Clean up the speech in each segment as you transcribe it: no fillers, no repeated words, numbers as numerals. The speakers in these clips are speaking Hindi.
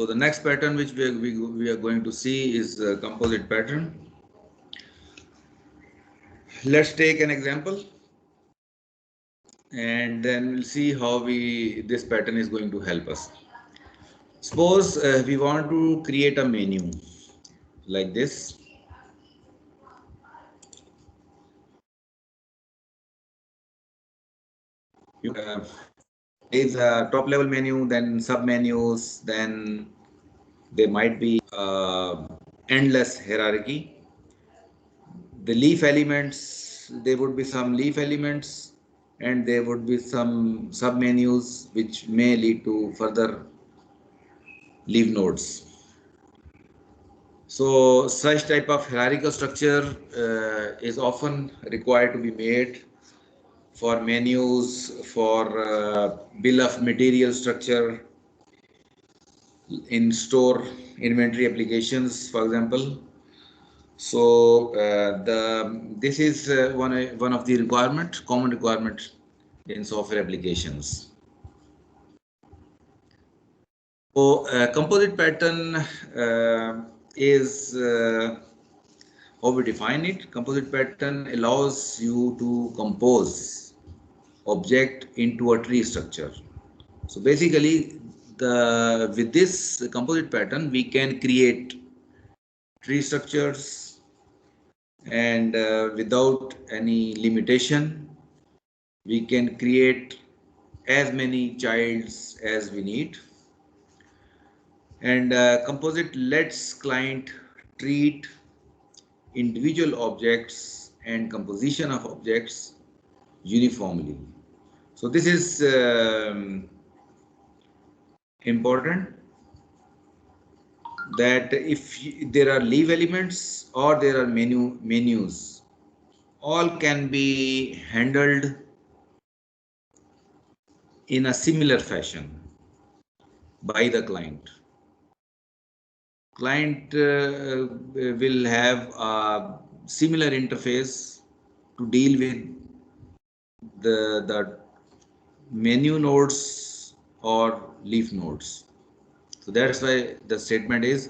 So the next pattern which we are going to see is the composite pattern. Let's take an example and then we'll see how this pattern is going to help us. Suppose we want to create a menu like this. There is a top level menu, then sub menus, then there might be endless hierarchy. The leaf elements, there would be some leaf elements and there would be some sub menus which may lead to further leaf nodes. So such type of hierarchical structure is often required to be made for menus, for bill of material structure in store inventory applications, for example. So this is one of the common requirement in software applications. So composite pattern is how we define it. Composite pattern allows you to compose object into a tree structure. So basically, with this composite pattern, we can create tree structures and without any limitation, we can create as many childs as we need. And composite lets client treat individual objects and composition of objects uniformly. So this is important, that if there are leaf elements or there are menus, all can be handled in a similar fashion by the client. Client will have a similar interface to deal with the menu nodes or leaf nodes. So that's why the statement is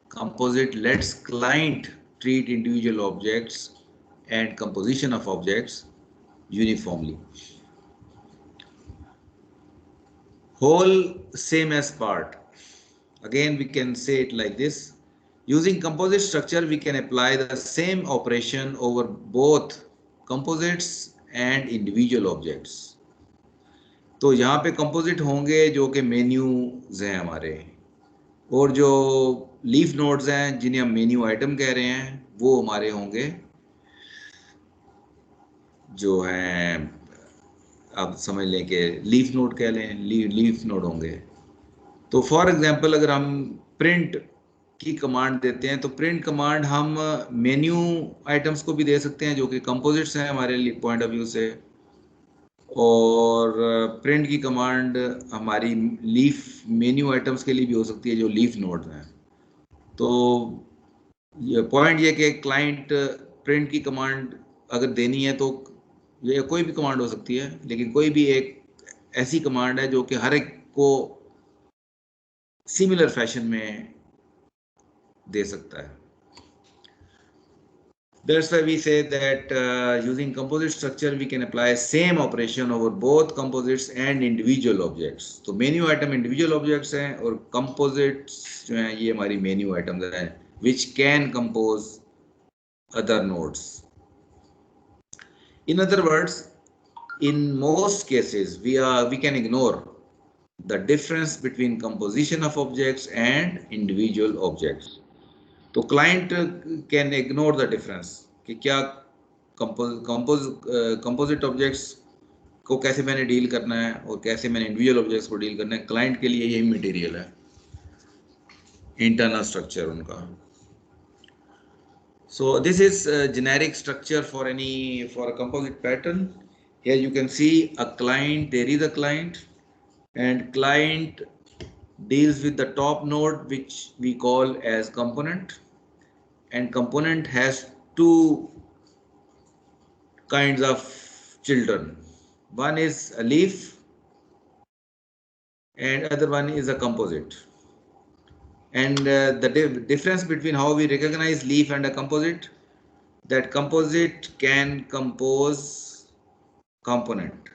composite lets client treat individual objects and composition of objects uniformly. Whole same as part. Again, we can say it like this. Using composite structure, we can apply the same operation over both composites and individual objects. तो यहाँ पे composite होंगे जो कि menus हैं हमारे, और जो leaf nodes हैं जिन्हें हम menu item कह रहे हैं वो हमारे होंगे जो हैं, आप समझ लें कि लीफ नोड कह लें, लीफ नोड होंगे. तो फॉर एग्जांपल अगर हम प्रिंट की कमांड देते हैं तो प्रिंट कमांड हम मेन्यू आइटम्स को भी दे सकते हैं जो कि कंपोजिट्स हैं हमारे पॉइंट ऑफ व्यू से, और प्रिंट की कमांड हमारी लीफ मेन्यू आइटम्स के लिए भी हो सकती है जो लीफ नोड हैं. तो ये पॉइंट ये कि क्लाइंट प्रिंट की कमांड अगर देनी है तो ये कोई भी कमांड हो सकती है, लेकिन कोई भी एक ऐसी कमांड है जो कि हर एक को सिमिलर फैशन में दे सकता है. That's why we say that using composite structure we can apply same operation over both composites and individual objects. तो menu item individual objects हैं और composites जो हैं ये हमारी menu items हैं which can compose other nodes. In other words, in most cases we can ignore the difference between composition of objects and individual objects. तो client can ignore the difference कि क्या कंपोजिट ऑब्जेक्ट्स को कैसे मैंने डील करना है और कैसे मैंने इंडिविजुअल ऑब्जेक्ट्स को डील करना है. क्लाइंट के लिए यही मटेरियल है, इंटरनल स्ट्रक्चर उनका. So this is generic structure for a composite pattern. Here you can see a client, there is a client and client deals with the top node which we call as component, and component has two kinds of children. One is a leaf and other one is a composite. And the difference between how we recognize leaf and a composite, that composite can compose component,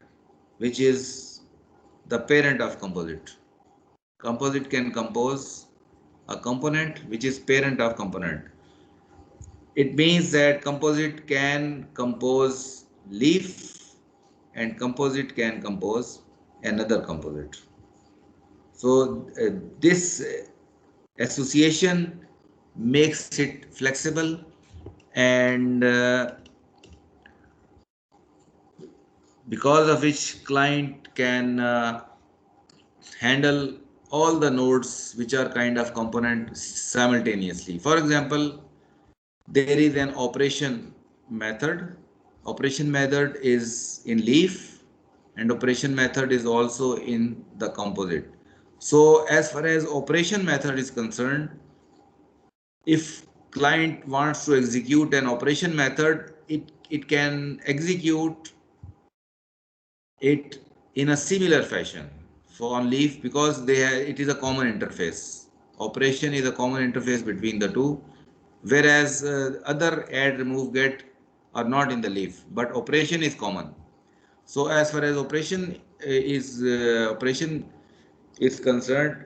which is the parent of composite. Composite can compose a component which is parent of component. It means that composite can compose leaf and composite can compose another composite. So this association makes it flexible, and because of which client can handle all the nodes which are kind of component simultaneously. For example, there is an operation method. Operation method is in leaf and operation method is also in the composite. So as far as operation method is concerned, if client wants to execute an operation method, it can execute it in a similar fashion for on leaf, because it is a common interface. Operation is a common interface between the two, whereas other add, remove, get are not in the leaf, but operation is common. So as far as operation is concerned,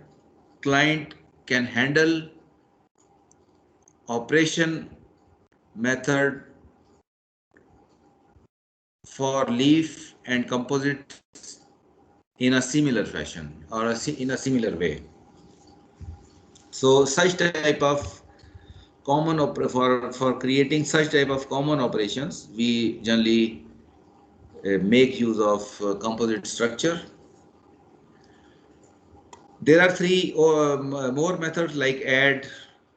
client can handle operation method for leaf and composite in a similar fashion or in a similar way. So such type of for creating such type of common operations, we generally make use of composite structure. There are three more methods like add,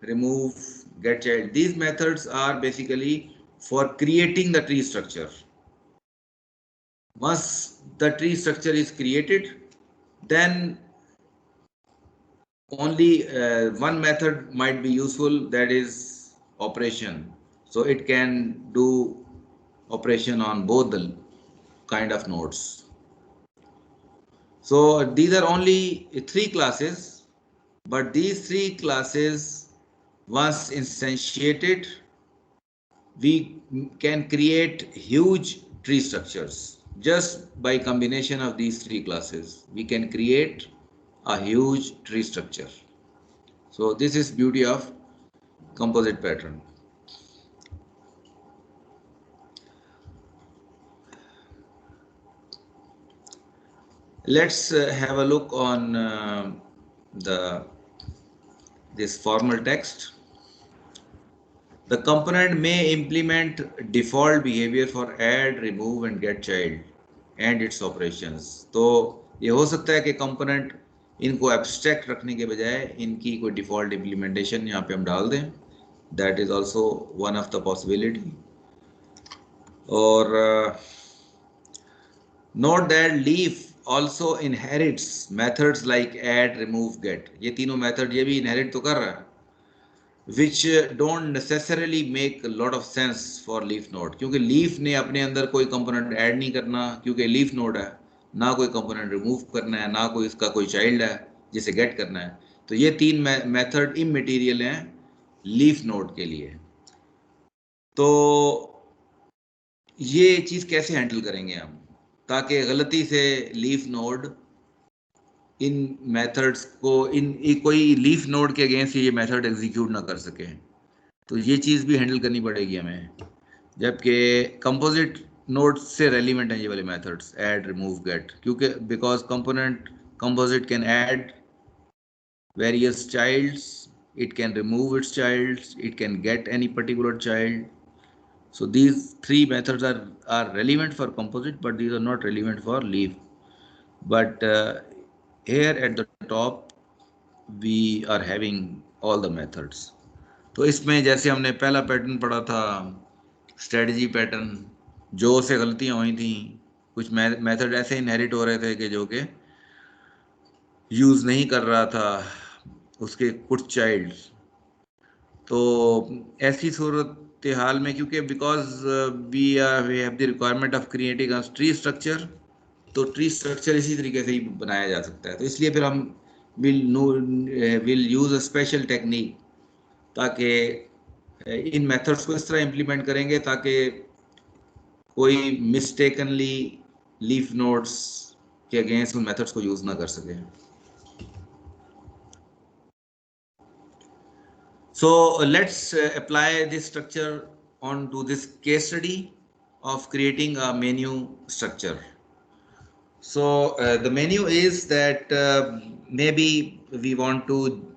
remove, get child. These methods are basically for creating the tree structure. Once the tree structure is created, then only one method might be useful, that is operation. So it can do operation on both the kind of nodes. So these are only three classes, but these three classes, once instantiated, we can create huge tree structures. Just by combination of these three classes, we can create a huge tree structure. So this is beauty of composite pattern. Let's have a look on this formal text. The component may implement default behavior for add, remove and get child and its operations. तो ये हो सकता है कि component इनको abstract रखने के बजाय इनकी कोई default implementation यहाँ पे हम डाल दें. That is also one of the possibility. और note that leaf also inherits methods like add, remove, get. ये तीनों method ये भी inherit तो कर रहा है, which don't necessarily make a lot of sense for leaf node, क्योंकि leaf ने अपने अंदर कोई component add नहीं करना, क्योंकि leaf node है, ना कोई component remove करना है, ना कोई इसका कोई child है जिसे get करना है. तो ये तीन method immaterial हैं leaf node के लिए. तो ये चीज़ कैसे हैंडल करेंगे हम, ताकि गलती से लीफ नोड इन मेथड्स को कोई लीफ नोड के अगेंस्ट ये मेथड एग्जीक्यूट ना कर सके. तो ये चीज़ भी हैंडल करनी पड़ेगी हमें, जबकि कंपोजिट नोड से रेलिवेंट हैं ये वाले मेथड्स ऐड, रिमूव, गेट, क्योंकि because component composite can add various childs, it can remove its child, it can get any particular child. So these three methods are relevant for composite, but these are not relevant for leaf. But here at the top we are having all the methods. तो इसमें जैसे हमने पहला पैटर्न पढ़ा था स्ट्रेटजी पैटर्न, जो से गलतियां हुई थी, कुछ मेथड ऐसे इनहेरिट हो रहे थे कि जो कि यूज़ नहीं कर रहा था उसके कुछ चाइल्ड. तो ऐसी सूरत हाल में, क्योंकि because we have the requirement of creating a tree structure, तो ट्री स्ट्रक्चर इसी तरीके से ही बनाया जा सकता है. तो इसलिए फिर हम will use a special technique, ताकि इन मेथड्स को इस तरह इम्प्लीमेंट करेंगे ताकि कोई मिस्टेकनली लीफ नोड्स के अगेंस्ट उन मेथड्स को यूज ना कर सके. So let's apply this structure onto this case study of creating a menu structure. So the menu is that maybe we want to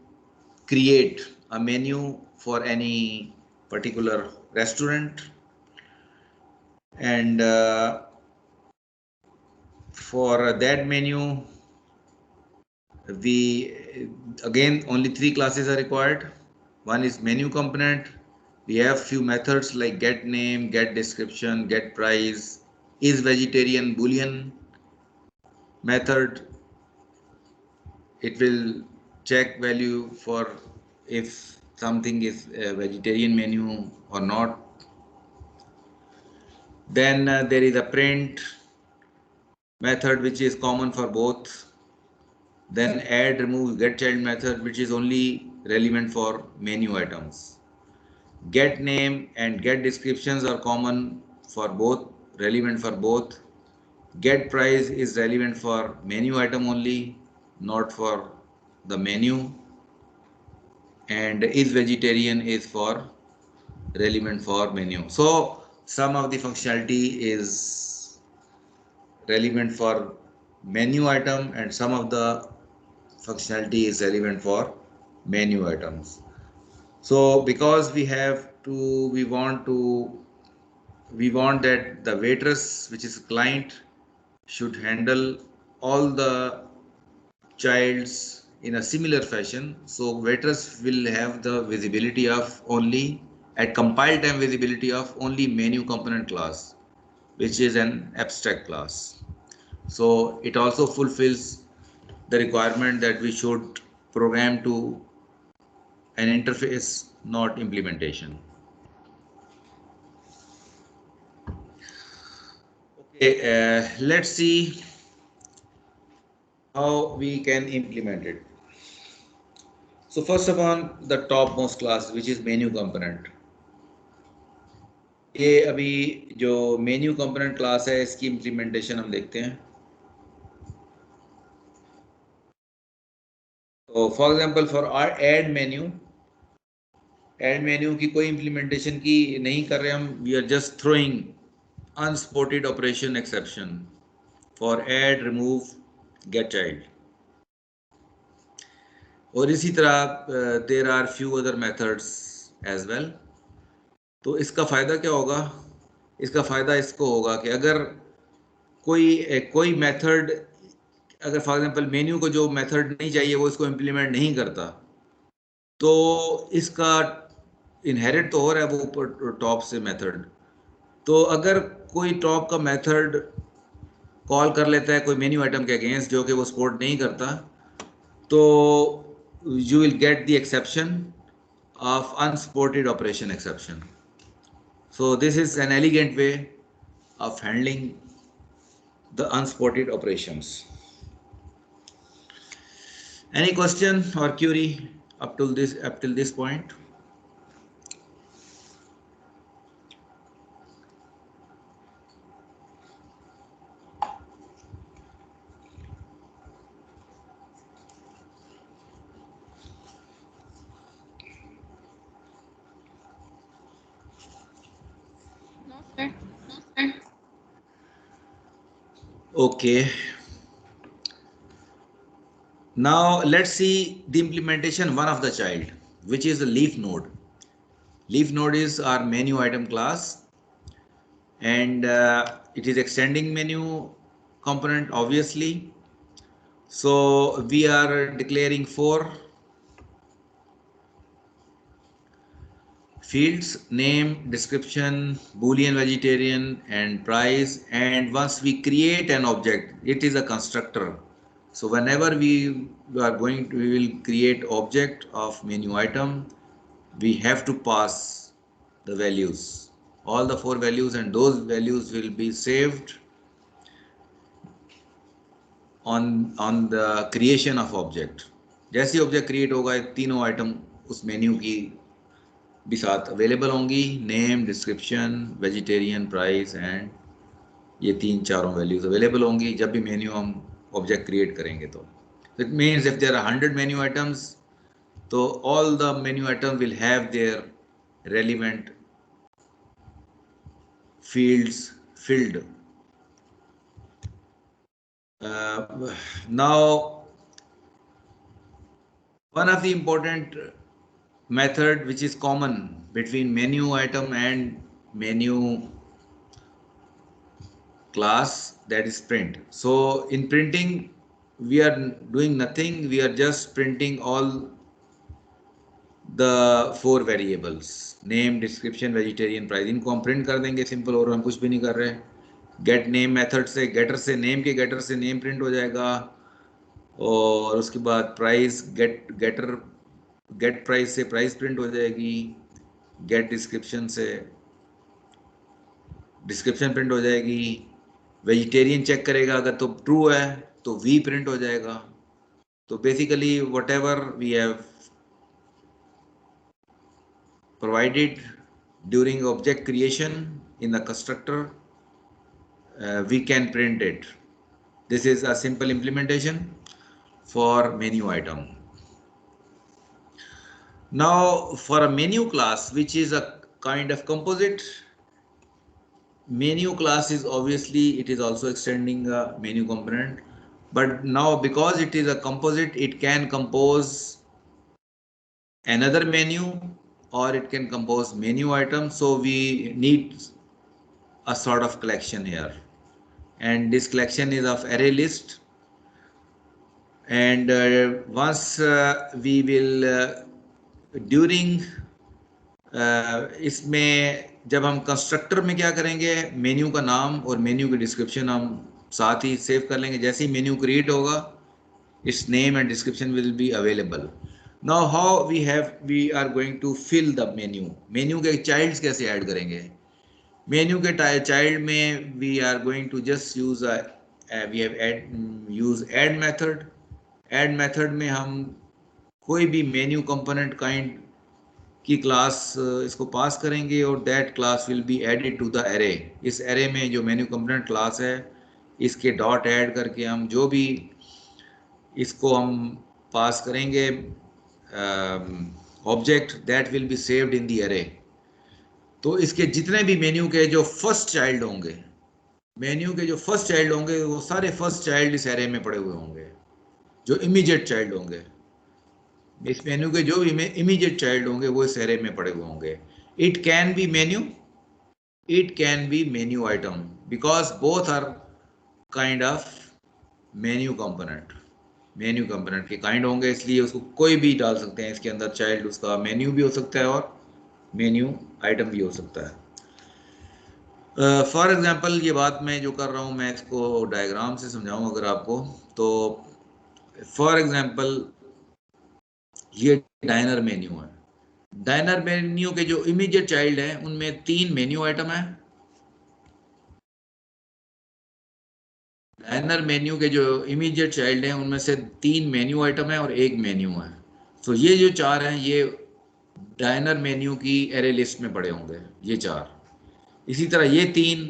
create a menu for any particular restaurant, and for that menu we again only 3 classes are required. One is menu component. We have few methods like get name, get description, get price, is vegetarian boolean method. It will check value for if something is a vegetarian menu or not. Then there is a print method which is common for both. Then add, remove, get child method which is only relevant for menu items. Get name and get descriptions are common for both, relevant for both. Get price is relevant for menu item only, not for the menu. And is vegetarian is for relevant for menu. So some of the functionality is relevant for menu item and some of the functionality is relevant for menu items. So because we want that the waitress, which is client, should handle all the childs in a similar fashion. So waitress will have the visibility of only at compile time visibility of only menu component class, which is an abstract class. So it also fulfills the requirement that we should program to an interface, not implementation. Okay, let's see how we can implement it. So first of all, the topmost class, which is menu component. ये अभी जो menu component class है, इसकी implementation हम देखते हैं. So for example, for our add menu की कोई implementation की नहीं कर रहे हम. We are just throwing unspotted operation exception for add, remove, get child. और इसी तरह there are few other methods as well. तो इसका फ़ायदा क्या होगा? इसका फ़ायदा इसको होगा कि अगर कोई मेथड, अगर फॉर एग्जांपल मेन्यू को जो मेथड नहीं चाहिए वो इसको इम्प्लीमेंट नहीं करता, तो इसका इनहेरिट तो हो रहा है वो ऊपर टॉप से मेथड. तो अगर कोई टॉप का मेथड कॉल कर लेता है कोई मेन्यू आइटम के अगेंस्ट जो कि वो सपोर्ट नहीं करता, तो you will get the exception of unspotted operation exception. So this is an elegant way of handling the unspotted operations. Any question or query up till this point? Okay. Now let's see the implementation one of the child, which is the leaf node. Leaf node is our menu item class, and it is extending menu component obviously. So we are declaring 4 fields: name, description, boolean, vegetarian, and price. And once we create an object, it is a constructor. So whenever we will create object of menu item, we have to pass the values, all the 4 values, and those values will be saved on the creation of object. जैसे ही ऑब्जेक्ट क्रिएट होगा तीनों आइटम उस मेन्यू की भी साथ अवेलेबल होंगी, name, description, vegetarian, price and ये तीन चारों वैल्यूज अवेलेबल होंगी जब भी मेन्यू हम ऑब्जेक्ट क्रिएट करेंगे। तो it means if there are 100 menu items, तो all the menu item will have their relevant fields filled. Now, one of the important method which is common between menu item and menu class, that is print. So in printing we are doing nothing, we are just printing all the four variables, name, description, vegetarian, price. इनको हम प्रिंट कर देंगे सिंपल, और हम कुछ भी नहीं कर रहे। गेट नेम मेथड से गेटर से नेम के गेटर से नेम प्रिंट हो जाएगा, और उसके बाद प्राइस गेट प्राइस से प्राइस प्रिंट हो जाएगी, गेट डिस्क्रिप्शन से डिस्क्रिप्शन प्रिंट हो जाएगी, वेजिटेरियन चेक करेगा अगर तो ट्रू है तो वी प्रिंट हो जाएगा। तो basically whatever we have provided during object creation in the constructor, we can print it. This is a simple implementation for menu item. Now for a menu class, which is a kind of composite, menu class is obviously it is also extending a menu component, but now because it is a composite, it can compose another menu or it can compose menu items. So we need a sort of collection here, and this collection is of array list. And once we will during इसमें जब हम कंस्ट्रक्टर में क्या करेंगे, मेन्यू का नाम और मेन्यू की डिस्क्रिप्शन हम साथ ही सेव कर लेंगे। जैसे ही मेन्यू क्रिएट होगा, its name and description will be available. Now how we are going to fill the menu. Menu के चाइल्ड्स कैसे ऐड करेंगे? मेन्यू के चाइल्ड में we are going to just use we have use add method. Add method में हम कोई भी मेन्यू कंपोनेंट काइंड की क्लास इसको पास करेंगे और that class will be added to the array. इस एरे में जो मेन्यू कंपोनेंट क्लास है इसके डॉट ऐड करके हम जो भी इसको हम पास करेंगे object, that will be saved in the array. तो इसके जितने भी मेन्यू के जो फर्स्ट चाइल्ड होंगे, मेन्यू के जो फर्स्ट चाइल्ड होंगे, वो सारे फर्स्ट चाइल्ड इस एरे में पड़े हुए होंगे। जो इमीडिएट चाइल्ड होंगे, इस मेन्यू के जो इमीडिएट चाइल्ड होंगे वो इस एरे में पड़े हुए होंगे। It can be menu, it can be menu item, because both are kind of menu component. Menu component के काइंड होंगे, इसलिए उसको कोई भी डाल सकते हैं इसके अंदर। चाइल्ड उसका मेन्यू भी हो सकता है और मेन्यू आइटम भी हो सकता है। फॉर एग्जांपल ये बात मैं जो कर रहा हूँ, मैं इसको डायग्राम से समझाऊं अगर आपको, तो फॉर एग्जांपल ये डाइनर मेन्यू है। डाइनर मेन्यू के जो इमीडिएट चाइल्ड है उनमें 3 मेन्यू आइटम है। डाइनर मेन्यू के जो इमीडिएट चाइल्ड हैं उनमें से 3 मेन्यू आइटम है और 1 मेन्यू है। तो ये जो 4 हैं ये डाइनर मेन्यू की एरे लिस्ट में पड़े होंगे, ये 4। इसी तरह ये 3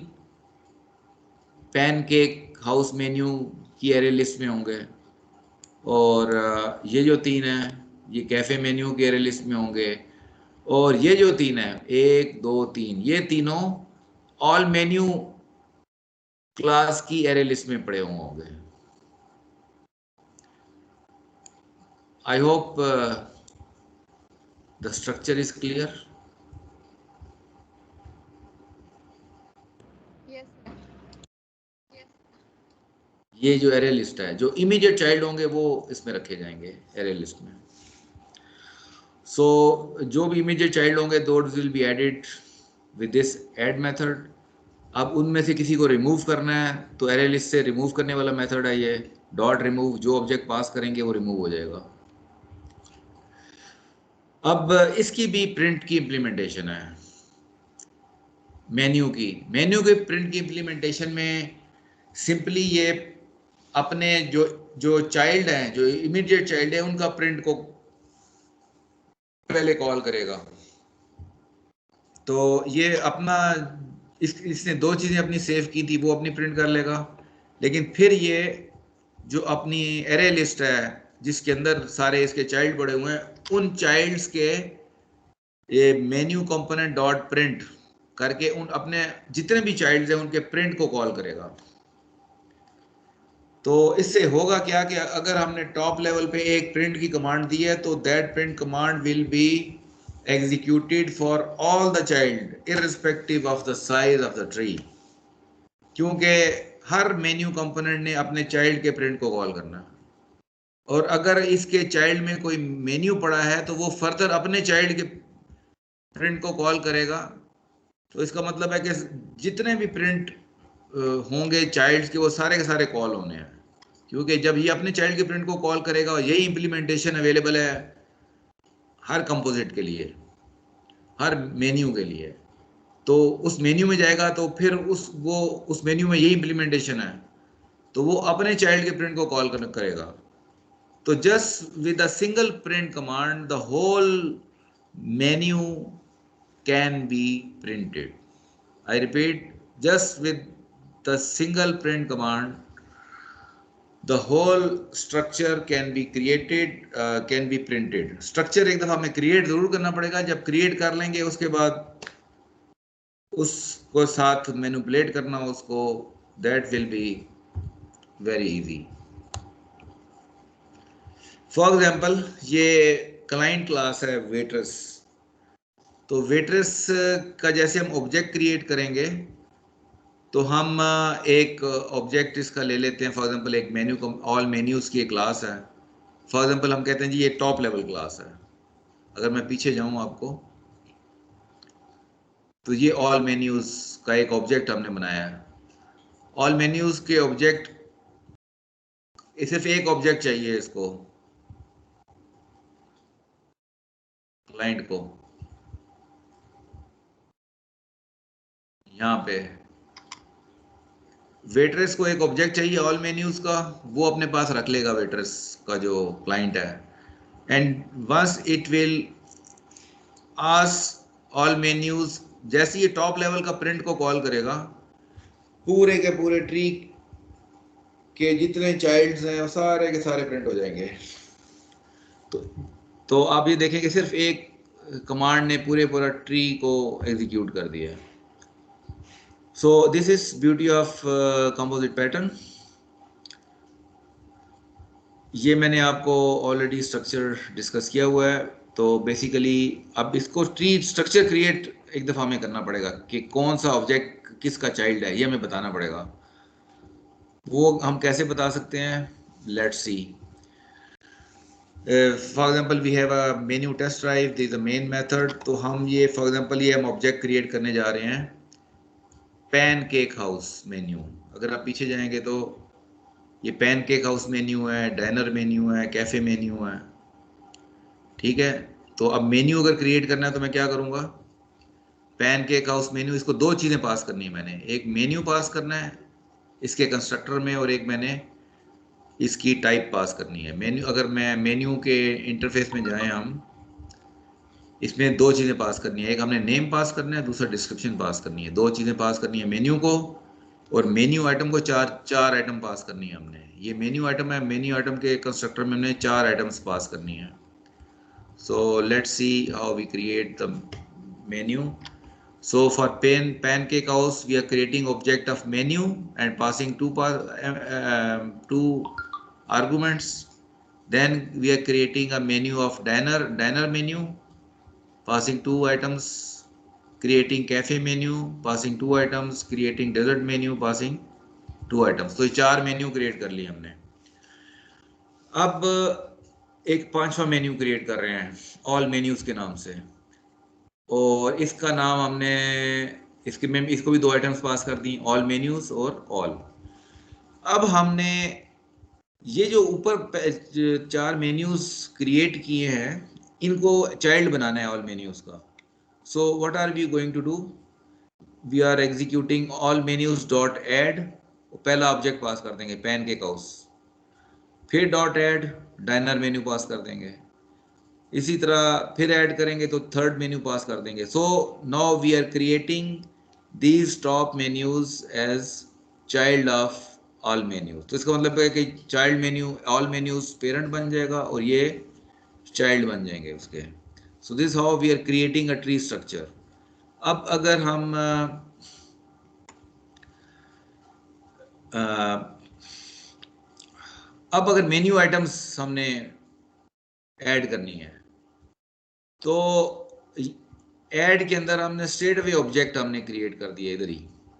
पैनकेक हाउस मेन्यू की एरे लिस्ट में होंगे, और ये जो 3 हैं ये कैफे मेन्यू की एरे लिस्ट में होंगे, और ये जो 3 हैं 1 2 3 ये तीनों ऑल मेन्यू क्लास की एरे लिस्ट में पड़े हुए होंगे। I hope the structure is clear. ये जो एरे लिस्ट है, जो इमीडिएट चाइल्ड होंगे वो इसमें रखे जाएंगे एरे लिस्ट में। सो जो भी इमीडिएट चाइल्ड होंगे those will be added with this add method. अब उनमें से किसी को रिमूव करना है तो एरे लिस्ट से रिमूव करने वाला मेथड है ये डॉट रिमूव। जो ऑब्जेक्ट पास करेंगे वो रिमूव हो जाएगा। अब इसकी भी प्रिंट की इम्प्लीमेंटेशन है मेन्यू की। मेन्यू के प्रिंट की इम्प्लीमेंटेशन में सिंपली ये अपने जो जो चाइल्ड हैं, जो इमीडिएट चाइल्ड है, उनका प्रिंट को पहले कॉल करेगा। तो ये अपना इसने दो चीज़ें अपनी सेव की थी, वो अपनी प्रिंट कर लेगा। लेकिन फिर ये जो अपनी एरे लिस्ट है जिसके अंदर सारे इसके चाइल्ड पड़े हुए हैं, उन चाइल्ड्स के ये मेन्यू कंपोनेंट डॉट प्रिंट करके उन अपने जितने भी चाइल्ड्स हैं उनके प्रिंट को कॉल करेगा। तो इससे होगा क्या कि अगर हमने टॉप लेवल पे एक प्रिंट की कमांड दी है तो that print command will be executed for all the child irrespective of the size of the tree, क्योंकि हर मेन्यू कंपोनेंट ने अपने चाइल्ड के प्रिंट को कॉल करना है। और अगर इसके चाइल्ड में कोई मेन्यू पड़ा है तो वो फर्दर अपने चाइल्ड के प्रिंट को कॉल करेगा। तो इसका मतलब है कि जितने भी प्रिंट होंगे चाइल्ड्स के, वो सारे के सारे कॉल होने हैं, क्योंकि जब ये अपने चाइल्ड के प्रिंट को कॉल करेगा, और यही इंप्लीमेंटेशन अवेलेबल है हर कंपोजिट के लिए, हर मेन्यू के लिए। तो उस मेन्यू में जाएगा तो फिर उस मेन्यू में यही इंप्लीमेंटेशन है, तो वो अपने चाइल्ड के प्रिंट को कॉल करेगा। तो just with a single print command the whole menu can be printed. I repeat, just with the single print command, the whole structure can be created, can be printed. Structure एक दफा हमें create जरूर करना पड़ेगा। जब create कर लेंगे उसके बाद उसको साथ manipulate करना उसको, that will be very easy. For example, ये client class है waitress। तो waitress का जैसे हम object create करेंगे तो हम एक ऑब्जेक्ट इसका ले लेते हैं। फॉर एग्जांपल एक मेन्यू, ऑल मेन्यूज की एक क्लास है। फॉर एग्जांपल हम कहते हैं जी ये टॉप लेवल क्लास है। अगर मैं पीछे जाऊं आपको, तो ये ऑल मेन्यूज का एक ऑब्जेक्ट हमने बनाया है। ऑल मेन्यूज के ऑब्जेक्ट, सिर्फ एक ऑब्जेक्ट चाहिए इसको, क्लाइंट को। यहाँ पे वेट्रेस को एक ऑब्जेक्ट चाहिए ऑल मेन्यूज का, वो अपने पास रख लेगा वेट्रेस का जो क्लाइंट है। And once it will ask all menus, जैसे ये टॉप लेवल का प्रिंट को कॉल करेगा, पूरे के पूरे ट्री के जितने चाइल्ड्स हैं सारे के सारे प्रिंट हो जाएंगे। तो आप ये देखें कि सिर्फ एक कमांड ने पूरा ट्री को एग्जीक्यूट कर दिया। सो this is beauty of composite pattern. ये मैंने आपको ऑलरेडी स्ट्रक्चर डिस्कस किया हुआ है। तो बेसिकली अब इसको ट्री स्ट्रक्चर क्रिएट एक दफ़ा हमें करना पड़ेगा कि कौन सा ऑब्जेक्ट किसका चाइल्ड है, ये हमें बताना पड़ेगा। वो हम कैसे बता सकते हैं? Let's see. For example we have a menu test drive, this is a main method. तो हम ये फॉर एग्जांपल ये हम ऑब्जेक्ट क्रिएट करने जा रहे हैं पैनकेक हाउस मेन्यू। अगर आप पीछे जाएंगे तो ये पैनकेक हाउस मेन्यू है, डाइनर मेन्यू है, कैफे मेन्यू है। ठीक है, तो अब मेन्यू अगर क्रिएट करना है तो मैं क्या करूँगा? पैनकेक हाउस मेन्यू, इसको दो चीज़ें पास करनी है मैंने। एक मेन्यू पास करना है इसके कंस्ट्रक्टर में, और एक मैंने इसकी टाइप पास करनी है। मेन्यू, अगर मैं मेन्यू के इंटरफेस में जाएं हम, इसमें दो चीज़ें पास करनी है। एक हमने नेम पास करना है, दूसरा डिस्क्रिप्शन पास करनी है। दो चीज़ें पास करनी है मेन्यू को, और मेन्यू आइटम को चार आइटम पास करनी है हमने। ये मेन्यू आइटम है, मेन्यू आइटम के कंस्ट्रक्टर में हमने 4 आइटम्स पास करनी है। So let's see how we create the menu. So for pancake house, we are creating object of menu and passing two arguments. Then we are creating a menu of diner menu, passing 2 items, creating cafe menu, passing 2 items, creating dessert menu, passing 2 items. तो 4 मेन्यू क्रिएट कर लिए हमने। अब एक 5वां मेन्यू क्रिएट कर रहे हैं ऑल मेन्यूज के नाम से, और इसका नाम हमने इसको भी 2 आइटम्स पास कर दी, ऑल मेन्यूज और ऑल। अब हमने ये जो ऊपर 4 मेन्यूज क्रिएट किए हैं, इनको चाइल्ड बनाना है ऑल मेन्यूज का। So what are we going to do? We are executing all menus dot add. पहला ऑब्जेक्ट पास कर देंगे पैनकेक हाउस। फिर dot add diner menu pass कर देंगे, इसी तरह फिर ऐड करेंगे तो थर्ड मेन्यू पास कर देंगे। So now we are creating these top menus as child of all menus. तो इसका मतलब है कि child menu all menus parent बन जाएगा और ये चाइल्ड बन जाएंगे उसके। So this how we are creating a tree structure. अब अगर हम अब अगर मेन्यू आइटम्स हमने ऐड करनी है तो ऐड के अंदर हमने स्ट्रेट अवे ऑब्जेक्ट हमने क्रिएट कर दिया इधर ही,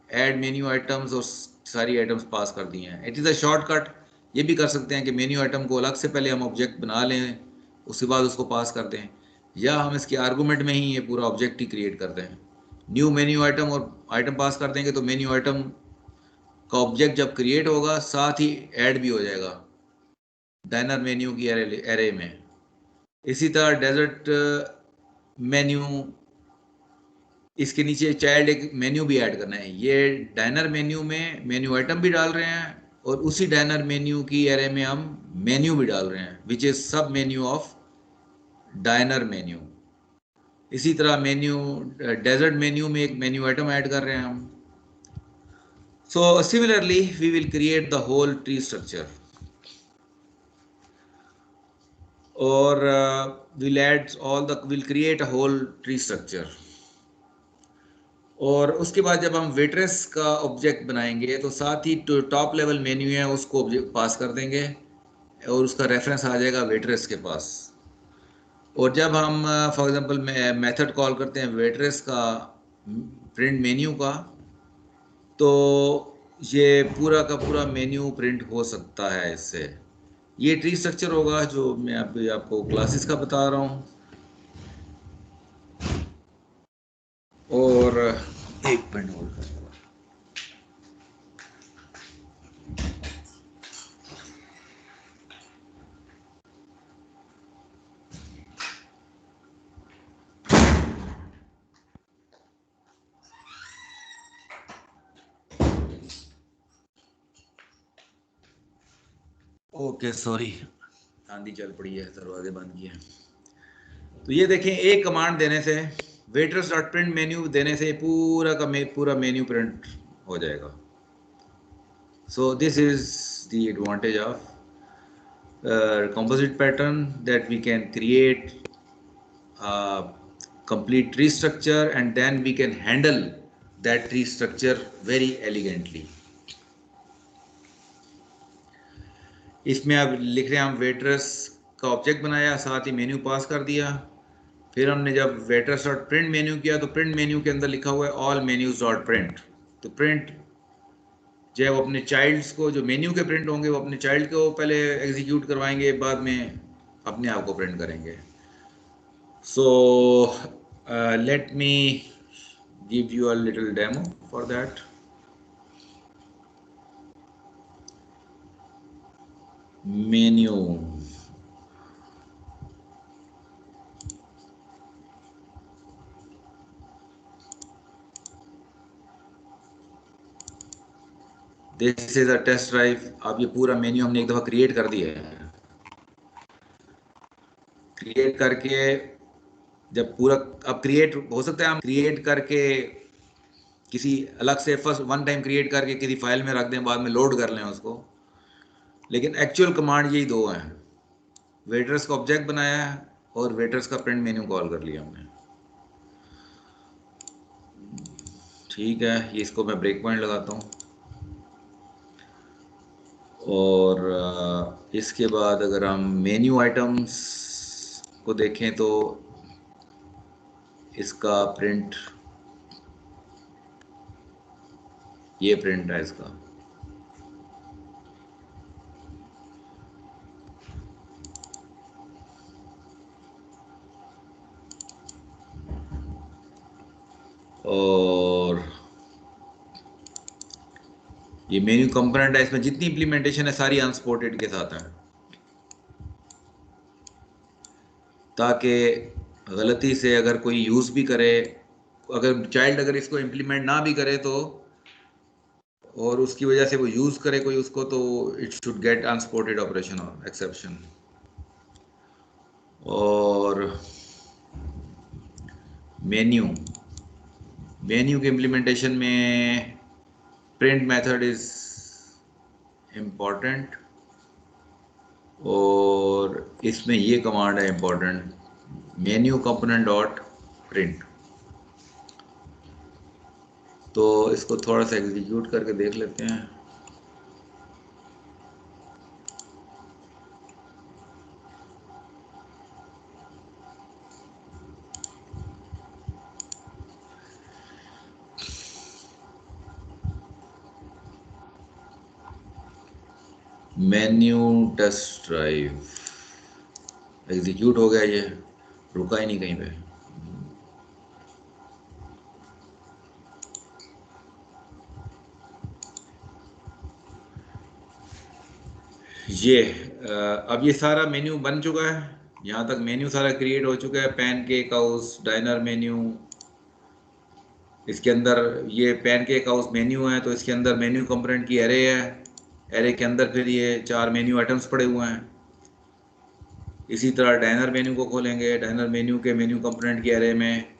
ऐड मेन्यू आइटम्स और सारी आइटम्स पास कर दी हैं। It is a shortcut. ये भी कर सकते हैं कि मेन्यू आइटम को अलग से पहले हम ऑब्जेक्ट बना लें, उसके बाद उसको पास कर दें, या हम इसके आर्गूमेंट में ही ये पूरा ऑब्जेक्ट ही क्रिएट कर दें। न्यू मेन्यू आइटम और आइटम पास कर देंगे तो मेन्यू आइटम का ऑब्जेक्ट जब क्रिएट होगा साथ ही ऐड भी हो जाएगा डायनर मेन्यू की एरे में। इसी तरह डेजर्ट मेन्यू, इसके नीचे चाइल्ड एक मेन्यू भी ऐड करना है। ये डायनर मेन्यू में मेन्यू आइटम भी डाल रहे हैं और उसी डायनर मेन्यू की एरे में हम मेन्यू भी डाल रहे हैं, विच इज सब मेन्यू ऑफ डायनर मेन्यू। इसी तरह मेन्यू डेजर्ट मेन्यू में एक मेन्यू आइटम ऐड कर रहे हैं हम। So similarly we will create the whole tree structure और will create a whole tree structure. और उसके बाद जब हम वेट्रेस का ऑब्जेक्ट बनाएंगे तो साथ ही टॉप लेवल मेन्यू है उसको ऑब्जेक्ट पास कर देंगे और उसका रेफरेंस आ जाएगा वेट्रेस के पास। और जब हम फॉर एग्जांपल मेथड कॉल करते हैं वेट्रेस का प्रिंट मेन्यू का, तो ये पूरा का पूरा मेन्यू प्रिंट हो सकता है इससे। ये ट्री स्ट्रक्चर होगा जो मैं अभी आपको क्लासेस का बता रहा हूँ। और एक मिनट होल्ड करें। ओके सॉरी, आंधी चल पड़ी है, दरवाजे बंद किए। तो ये देखें, एक कमांड देने से वेटर्स डॉट प्रिंट मेन्यू देने से पूरा का पूरा मेन्यू प्रिंट हो जाएगा। सो this is the advantage of composite pattern, that we can create a complete tree structure and then we can handle that tree structure very elegantly. इसमें अब लिख रहे हैं हम वेटर्स का ऑब्जेक्ट बनाया, साथ ही मेन्यू पास कर दिया। फिर हमने जब वेटर्स डॉट प्रिंट मेन्यू किया तो प्रिंट मेन्यू के अंदर लिखा हुआ है ऑल मेन्यूज डॉट प्रिंट। तो प्रिंट जो है वो अपने चाइल्ड्स को, जो मेन्यू के प्रिंट होंगे वो अपने चाइल्ड को पहले एग्जीक्यूट करवाएंगे, बाद में अपने आप को प्रिंट करेंगे। So let me give you a little demo for that. Menu, this is a test drive। अब ये पूरा मेन्यू हमने एक दफ़ा क्रिएट कर दिया है। क्रिएट करके जब पूरा अब क्रिएट हो सकता है, हम क्रिएट करके किसी अलग से फर्स्ट वन टाइम क्रिएट करके किसी फाइल में रख दें, बाद में लोड कर लें उसको, लेकिन एक्चुअल कमांड यही दो हैं। वेटर्स का ऑब्जेक्ट बनाया है और वेटर्स का प्रिंट मेन्यू कॉल कर लिया हमने। ठीक है, ये इसको मैं ब्रेक पॉइंट लगाता हूँ। और इसके बाद अगर हम मेन्यू आइटम्स को देखें तो इसका प्रिंट, ये प्रिंट है इसका। और ये मेन्यू कंपोनेंट है, इसमें जितनी इम्प्लीमेंटेशन है सारी अनसपोर्टेड के साथ है, ताकि गलती से अगर कोई यूज़ भी करे, अगर चाइल्ड अगर इसको इम्प्लीमेंट ना भी करे तो और उसकी वजह से वो यूज करे कोई उसको, तो it should get unsupported operation और एक्सेप्शन। और मेन्यू के इम्प्लीमेंटेशन में प्रिंट मेथड इज इम्पॉर्टेंट, और इसमें ये कमांड है important, menu component dot print. तो इसको थोड़ा सा एग्जीक्यूट करके देख लेते हैं। मेन्यू टेस्ट ड्राइव एग्जीक्यूट हो गया, ये रुका ही नहीं कहीं पे। ये अब ये सारा मेन्यू बन चुका है, यहाँ तक मेन्यू सारा क्रिएट हो चुका है। पैनकेक हाउस, डाइनर मेन्यू, इसके अंदर ये पैनकेक हाउस मेन्यू है, तो इसके अंदर मेन्यू कंपोनेंट की एरे है। एरे के अंदर फिर ये 4 मेन्यू आइटम्स पड़े हुए हैं। इसी तरह डाइनर मेन्यू को खोलेंगे, डाइनर मेन्यू के मेन्यू कंपोनेंट की एरे में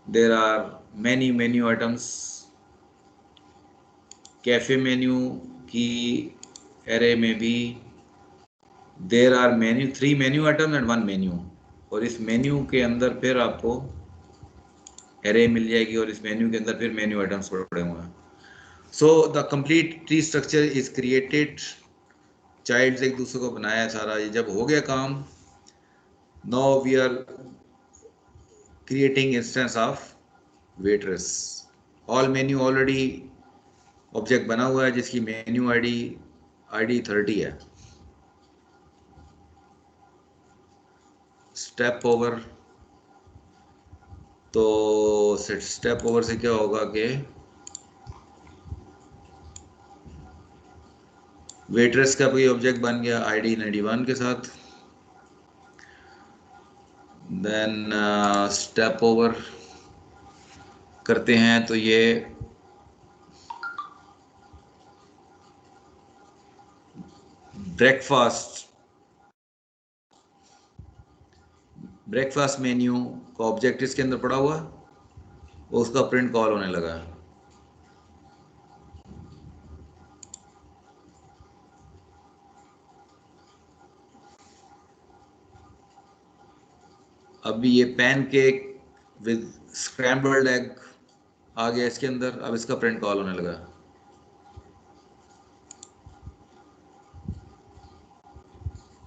there are many menu items. Cafe menu की एरे में भी there are menu 3 menu items and 1 menu, और इस मेन्यू के अंदर फिर आपको एरे मिल जाएगी, और इस मेन्यू के अंदर फिर मेन्यू आइटम्स पड़े हुए हैं। So the complete tree structure is created, childs एक दूसरे को बनाया सारा। ये जब हो गया काम, now we are creating instance of waitress. All menu already object बना हुआ है जिसकी मेन्यू आईडी 30 है। स्टेप ओवर, तो स्टेप ओवर से क्या होगा कि वेट्रेस का कोई ऑब्जेक्ट बन गया आईडी 91 के साथ। देन स्टेप ओवर करते हैं, तो ये ब्रेकफास्ट मेन्यू का ऑब्जेक्ट इसके अंदर पड़ा हुआ, उसका प्रिंट कॉल होने लगा। अभी ये पैनकेक विद स्क्रैम्बल्ड एग आ गया इसके अंदर, अब इसका प्रिंट कॉल होने लगा।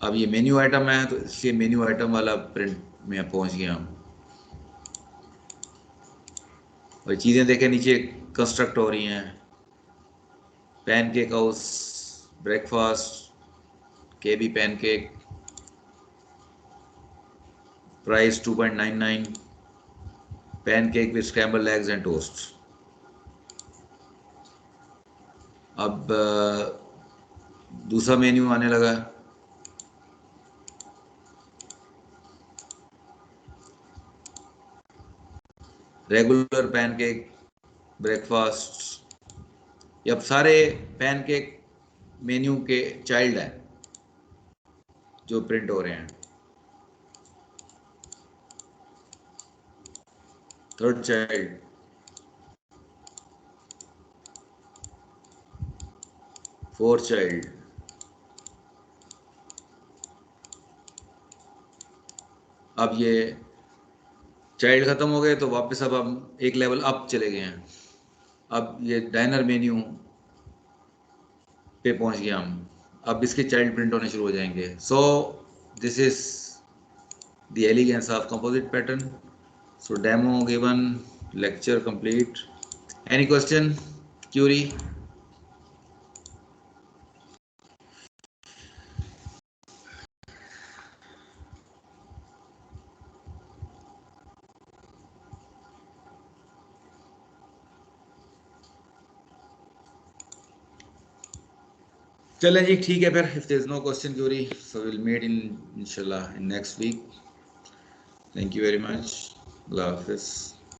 अब ये मेन्यू आइटम है, तो इसलिए मेन्यू आइटम वाला प्रिंट में पहुंच गया हम। और चीज़ें देखें नीचे कंस्ट्रक्ट हो रही हैं। Pancake house, breakfast, KB pancake, price 2.99, pancake with scrambled eggs and toast. अब दूसरा मेन्यू आने लगा। रेगुलर पैनकेक, ब्रेकफास्ट, ये अब सारे पैनकेक मेन्यू के चाइल्ड हैं जो प्रिंट हो रहे हैं। Third child, fourth child. अब ये चाइल्ड खत्म हो गए, तो वापस अब हम एक लेवल अप चले गए हैं। अब ये डाइनर मेन्यू पे पहुंच गया हम। अब इसके चाइल्ड प्रिंट होने शुरू हो जाएंगे। So this is the elegance of composite pattern. So demo given, lecture complete. Any question, query? चलें जी, ठीक है फिर। If there is no question query, so will meet in इंशाल्लाह in next week. Thank you very much. अल्लाह हाफिज़।